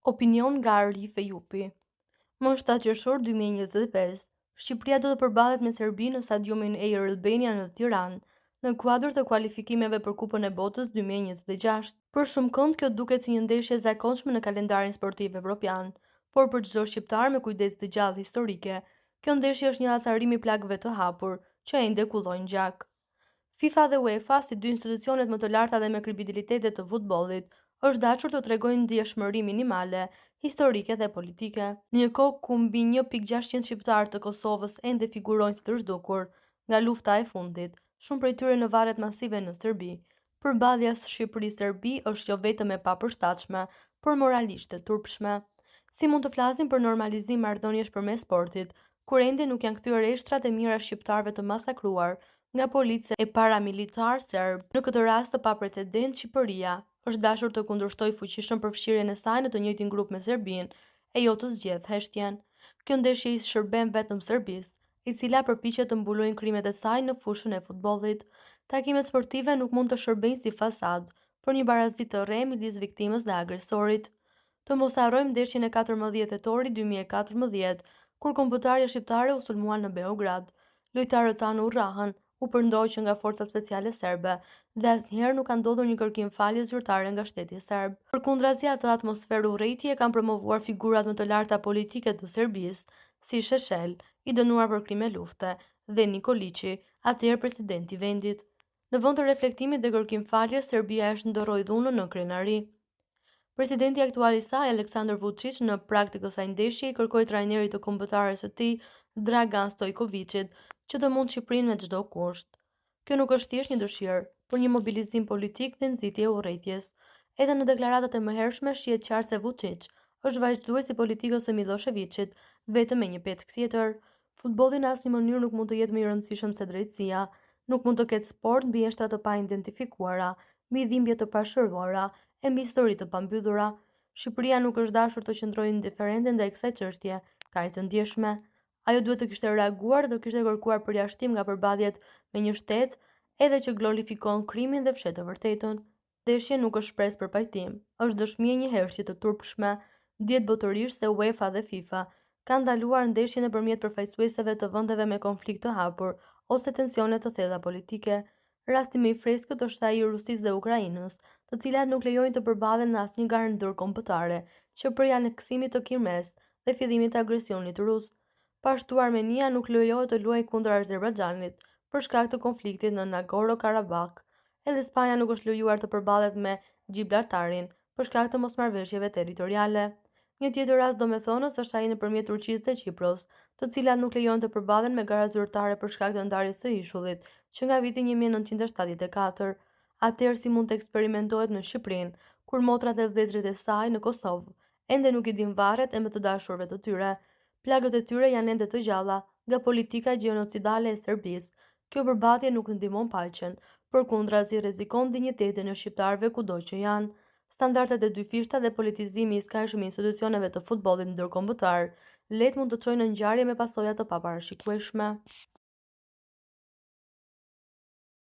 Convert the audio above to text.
Opinion nga Arife Jupi. Më 7 qershor 2025, Shqipëria do të përballet me Serbinë në stadiumin Air Albania në Tiranë, në kuadër të kualifikimeve për Kupën e Botës 2026. Për shumë kënd kjo duket si një ndeshje e zakonshme në kalendarin sportiv evropian, por për çdo shqiptar me kujdes të gjallë historike, kjo ndeshje është një acarim i plagëve të hapur, që ende kullojnë gjak. FIFA dhe UEFA, si dy institucionet më të larta dhe me kredibilitetet të futbollit, është dashur të tregojnë ndjeshmëri minimale, historike dhe politike. Në një kohë ku mbi 1.600 shqiptarë të Kosovës ende figurojnë si të zhdukur nga lufta e fundit, shumë prej tyre në varret masive në Serbi, përballja Shqipëri-Serbi është jo vetëm e papërshtatshme, por moralisht e turpshme. Si mund të flasim për normalizim marrëdhëniesh përmes sportit, kur ende nuk janë kthyer eshtrat e mira shqiptarëve të masakruar nga policia e paramilitar serb. Në këtë rast të paprecedent, Shqipëria është dashur të kundërshtojë fuqishëm përfshirjen e saj në të njëjtin grup me Serbinë, e jo të zgjedhë heshtjen. Kjo ndeshje i shërben vetëm Serbisë, e cila përpiqet të mbulojë krimet e saj në fushën e futbollit. Takimet sportive nuk mund të shërbejnë si fasadë, por një barazi të rrë midis viktimës dhe agresorit. Të mos harrojmë ndeshjen e 14 tetorit 2014, kur kombëtarja shqiptare u sulmuan në Beograd. Lojtarët tanë u rrahën, u përndoqën nga forcat speciale serbe dhe asnjëherë nuk ka ndodhur një kërkim falje zyrtare nga shteti serb. Përkundrazi atë atmosferë urrëtie kanë promovuar figurat më të larta politike të Serbisë, si Sheshel, i dënuar për krime lufte, dhe Nikoliçi, atëherë presidenti i vendit. Në vend të reflektimit dhe kërkim faljes, Serbia e shndërroi dhunën në krenari. Presidenti aktual i saj, Aleksandar Vučić, në prag të kësaj ndeshje i kërkoi trajnerit të kombëtarës së tij, Dragan Stojkovićit, që të mund Shqipërinë me çdo kusht. Kjo nuk është thjesht një dëshirë, por një mobilizim politik dhe nxitje e urrëties. Edhe në deklaratat e mëhershme shihet qartë se Vučić është vazhdues i politikës së Miloševićit, vetëm me një petkë tjetër. Futbolli në asnjë mënyrë nuk mund të jetë më i rëndësishëm se drejtësia, nuk mund të ketë sport mbi eshtra të pa identifikuara, mbi dhimbje të pashëruara, e mbi histori të pambyllura. Shqipëria nuk është dashur të qëndrojë indiferente ndaj kësaj çështje, kaq të ndjeshme. Ajo duhet të kishte reaguar dhe të kishte kërkuar përjashtim nga përballjet me një shtet, edhe që glorifikon krimin dhe fshet të vërtetën. Ndeshja nuk është shpresë për pajtim, është dëshmi e një hershje të turpshme. Dihet botërisht se UEFA dhe FIFA kanë ndaluar ndeshjen nëpërmjet përfaqësuesve të vendeve me konflikt të hapur ose tensione të thella politike. Rasti më i freskët është ai i Rusisë dhe Ukrainës, të cilat nuk lejojnë të përballen në asnjë garë ndërkombëtare, që për aneksimit të Kirmes dhe fillimit të agresionit rus. Pashtu Armenia nuk lejohet të luajë kundër Azerbajxhanit për shkak të konfliktit në Nagorno-Karabakh. Edhe Spanja nuk është lejuar të përballet me Gibraltarin për shkak të mosmarrëveshjeve territoriale. Një tjetër rast domethënës është ai nëpërmjet Turqisë dhe Qipros, të cilat nuk lejohen të përballen me gara zyrtare për shkak të ndarjes së ishullit, që nga viti 1974. Atëherë si mund të eksperimentohet në Shqipërinë, kur motrat e vëllezërit e saj në Kosovë ende nuk i din varret e më të dashurve të tyre. Plagët e tyre janë ende të gjalla nga politika gjenocidale e Serbisë. Kjo përballje nuk ndihmon paqen, përkundrazi rrezikon dinjitetin e shqiptarëve kudo që janë. Standardet e dyfishta dhe politizimi i skajshëm i institucioneve të futbollit ndërkombëtar lehtë mund të çojnë në ngjarje me pasoja të paparashikueshme.